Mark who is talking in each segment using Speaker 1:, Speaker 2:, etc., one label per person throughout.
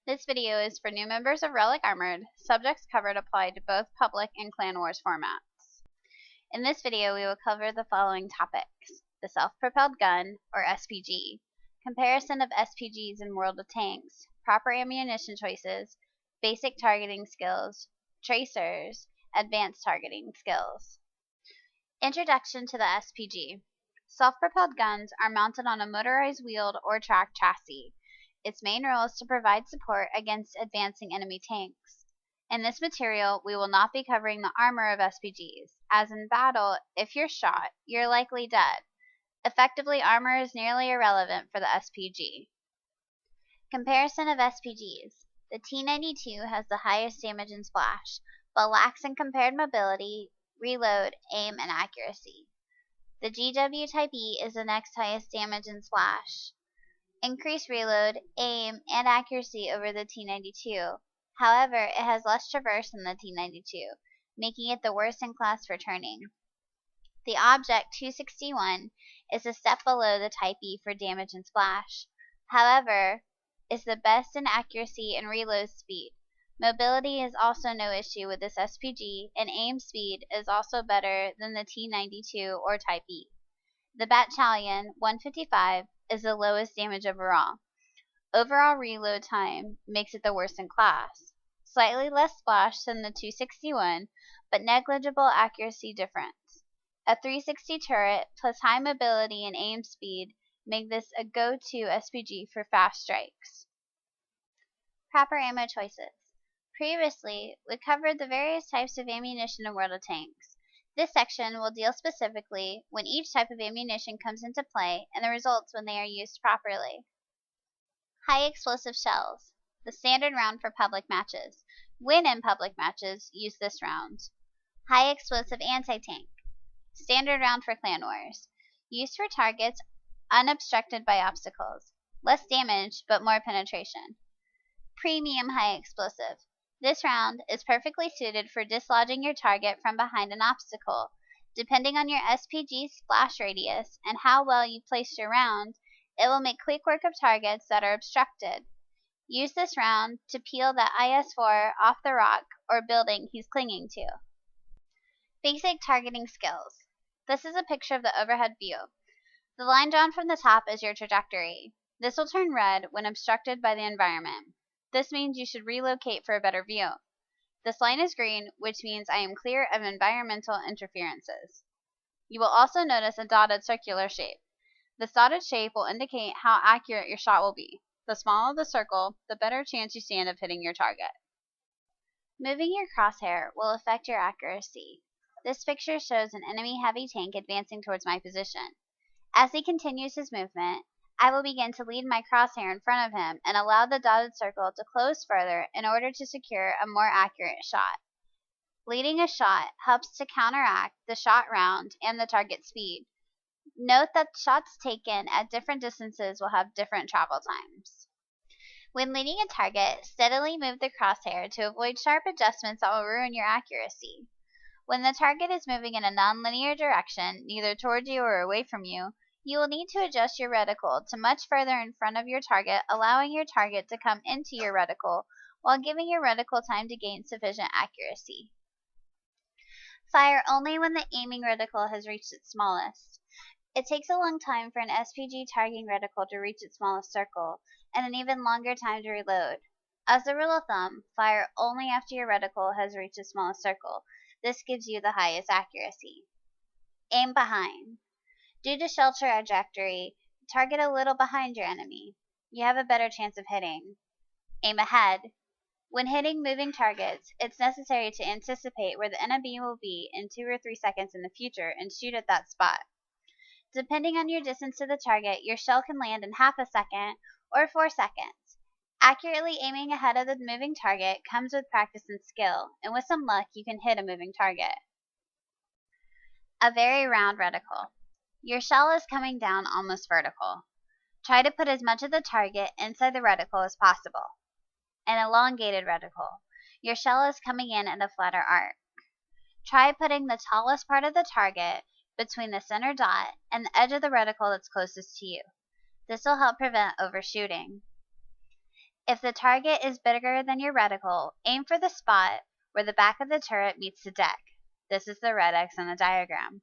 Speaker 1: This video is for new members of Relic Armored. Subjects covered apply to both public and Clan Wars formats. In this video, we will cover the following topics: the self-propelled gun, or SPG, comparison of SPGs in World of Tanks, proper ammunition choices, basic targeting skills, tracers, advanced targeting skills. Introduction to the SPG. Self-propelled guns are mounted on a motorized wheeled or tracked chassis. Its main role is to provide support against advancing enemy tanks. In this material, we will not be covering the armor of SPGs, as in battle, if you're shot, you're likely dead. Effectively, armor is nearly irrelevant for the SPG. Comparison of SPGs. The T-92 has the highest damage and splash, but lacks in compared mobility, reload, aim, and accuracy. The GW Type E is the next highest damage and splash. Increased reload, aim, and accuracy over the T-92. However, it has less traverse than the T-92, making it the worst in class for turning. The Object 261 is a step below the Type E for damage and splash. However, is the best in accuracy and reload speed. Mobility is also no issue with this SPG, and aim speed is also better than the T-92 or Type E. The Battalion 155 is the lowest damage overall. Overall reload time makes it the worst in class. Slightly less splash than the 261, but negligible accuracy difference. A 360 turret plus high mobility and aim speed make this a go-to SPG for fast strikes. Proper ammo choices. Previously, we covered the various types of ammunition in World of Tanks. This section will deal specifically when each type of ammunition comes into play and the results when they are used properly. High explosive shells, the standard round for public matches. When in public matches, use this round. High explosive anti-tank, standard round for Clan Wars. Used for targets unobstructed by obstacles. Less damage, but more penetration. Premium high explosive. This round is perfectly suited for dislodging your target from behind an obstacle. Depending on your SPG splash radius and how well you place your round, it will make quick work of targets that are obstructed. Use this round to peel the IS-4 off the rock or building he's clinging to. Basic targeting skills. This is a picture of the overhead view. The line drawn from the top is your trajectory. This will turn red when obstructed by the environment. This means you should relocate for a better view. This line is green, which means I am clear of environmental interferences. You will also notice a dotted circular shape. This dotted shape will indicate how accurate your shot will be. The smaller the circle, the better chance you stand of hitting your target. Moving your crosshair will affect your accuracy. This picture shows an enemy heavy tank advancing towards my position. As he continues his movement, I will begin to lead my crosshair in front of him and allow the dotted circle to close further in order to secure a more accurate shot. Leading a shot helps to counteract the shot round and the target speed. Note that shots taken at different distances will have different travel times. When leading a target, steadily move the crosshair to avoid sharp adjustments that will ruin your accuracy. When the target is moving in a non-linear direction, neither toward you or away from you, you will need to adjust your reticle to much further in front of your target, allowing your target to come into your reticle while giving your reticle time to gain sufficient accuracy. Fire only when the aiming reticle has reached its smallest. It takes a long time for an SPG targeting reticle to reach its smallest circle, and an even longer time to reload. As a rule of thumb, fire only after your reticle has reached its smallest circle. This gives you the highest accuracy. Aim behind. Due to shell trajectory, target a little behind your enemy. You have a better chance of hitting. Aim ahead. When hitting moving targets, it's necessary to anticipate where the enemy will be in 2 or 3 seconds in the future and shoot at that spot. Depending on your distance to the target, your shell can land in half a second or 4 seconds. Accurately aiming ahead of the moving target comes with practice and skill, and with some luck, you can hit a moving target. A very round reticle. Your shell is coming down almost vertical. Try to put as much of the target inside the reticle as possible. An elongated reticle. Your shell is coming in at a flatter arc. Try putting the tallest part of the target between the center dot and the edge of the reticle that's closest to you. This will help prevent overshooting. If the target is bigger than your reticle, aim for the spot where the back of the turret meets the deck. This is the red X in the diagram.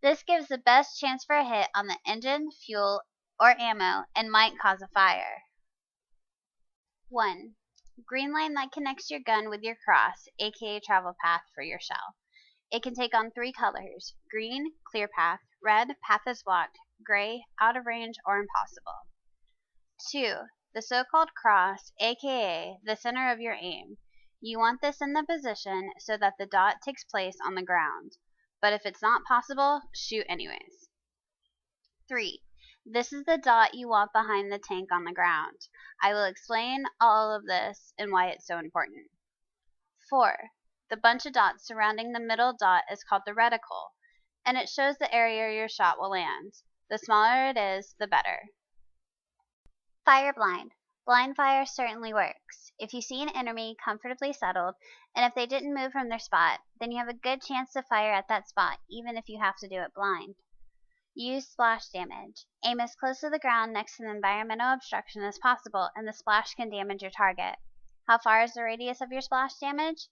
Speaker 1: This gives the best chance for a hit on the engine, fuel, or ammo and might cause a fire. 1. Green line that connects your gun with your cross, aka travel path for your shell. It can take on 3 colors: green, clear path; red, path is blocked; gray, out of range or impossible. 2. The so-called cross, aka the center of your aim. You want this in the position so that the dot takes place on the ground, but if it's not possible, shoot anyways. 3. This is the dot you want behind the tank on the ground. I will explain all of this and why it's so important. 4. The bunch of dots surrounding the middle dot is called the reticle, and it shows the area your shot will land. The smaller it is, the better. Fire blind. Blind fire certainly works. If you see an enemy comfortably settled, and if they didn't move from their spot, then you have a good chance to fire at that spot, even if you have to do it blind. Use splash damage. Aim as close to the ground next to the environmental obstruction as possible, and the splash can damage your target. How far is the radius of your splash damage?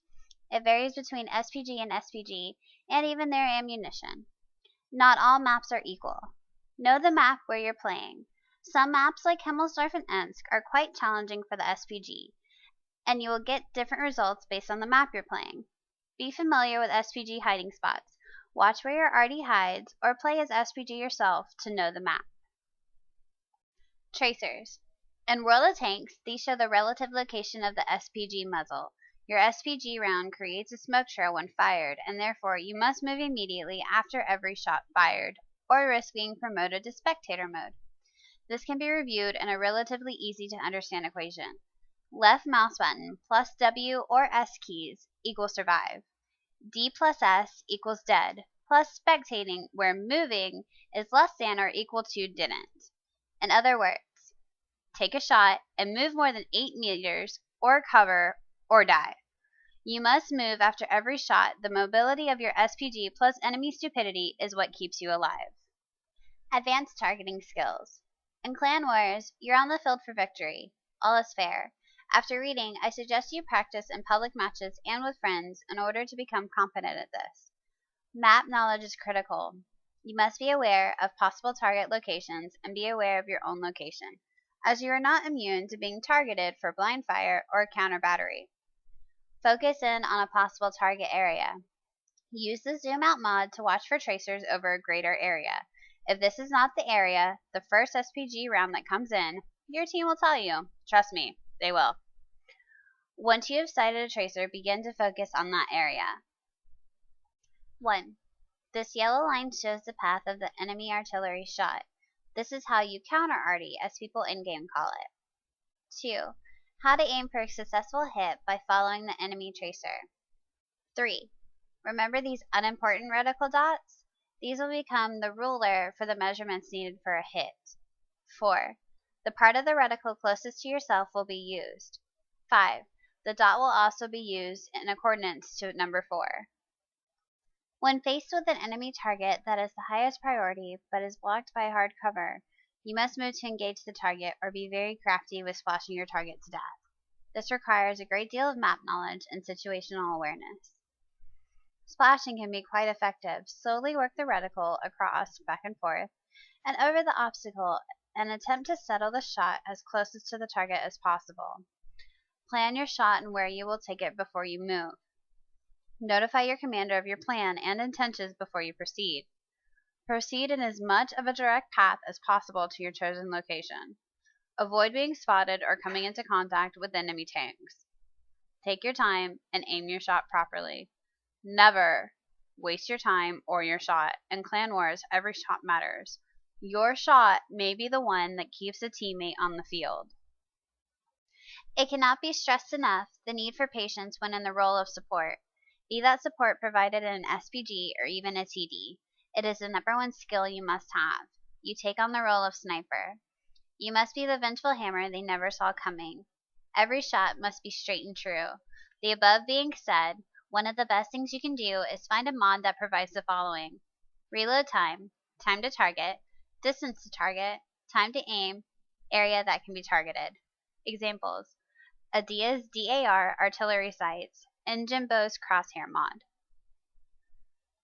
Speaker 1: It varies between SPG and SPG, and even their ammunition. Not all maps are equal. Know the map where you're playing. Some maps like Himmelsdorf and Ensk are quite challenging for the SPG, and you will get different results based on the map you're playing. Be familiar with SPG hiding spots. Watch where your arty hides, or play as SPG yourself to know the map. Tracers. In World of Tanks, these show the relative location of the SPG muzzle. Your SPG round creates a smoke trail when fired, and therefore you must move immediately after every shot fired, or risk being promoted to spectator mode. This can be reviewed in a relatively easy to understand equation. Left mouse button plus W or S keys equals survive. D plus S equals dead, plus spectating, where moving is less than or equal to didn't. In other words, take a shot and move more than 8 meters, or cover, or die. You must move after every shot. The mobility of your SPG plus enemy stupidity is what keeps you alive. Advanced targeting skills. In Clan Wars, you're on the field for victory. All is fair. After reading, I suggest you practice in public matches and with friends in order to become competent at this. Map knowledge is critical. You must be aware of possible target locations and be aware of your own location, as you are not immune to being targeted for blind fire or counter battery. Focus in on a possible target area. Use the zoom out mod to watch for tracers over a greater area. If this is not the area, the first SPG round that comes in, your team will tell you. Trust me, they will. Once you have sighted a tracer, begin to focus on that area. 1. This yellow line shows the path of the enemy artillery shot. This is how you counter-arty, as people in-game call it. 2. How to aim for a successful hit by following the enemy tracer. 3. Remember these unimportant reticle dots? These will become the ruler for the measurements needed for a hit. 4. The part of the reticle closest to yourself will be used. 5. The dot will also be used in accordance to number 4. When faced with an enemy target that is the highest priority but is blocked by hard cover, you must move to engage the target or be very crafty with splashing your target to death. This requires a great deal of map knowledge and situational awareness. Splashing can be quite effective. Slowly work the reticle across, back and forth, and over the obstacle and attempt to settle the shot as closest to the target as possible. Plan your shot and where you will take it before you move. Notify your commander of your plan and intentions before you proceed. Proceed in as much of a direct path as possible to your chosen location. Avoid being spotted or coming into contact with enemy tanks. Take your time and aim your shot properly. Never waste your time or your shot. In Clan Wars, every shot matters. Your shot may be the one that keeps a teammate on the field. It cannot be stressed enough the need for patience when in the role of support. Be that support provided in an SPG or even a TD. It is the #1 skill you must have. You take on the role of sniper. You must be the vengeful hammer they never saw coming. Every shot must be straight and true. The above being said, one of the best things you can do is find a mod that provides the following: reload time, time to target, distance to target, time to aim, area that can be targeted. Examples: Adia's DAR artillery sights, and Jimbo's crosshair mod.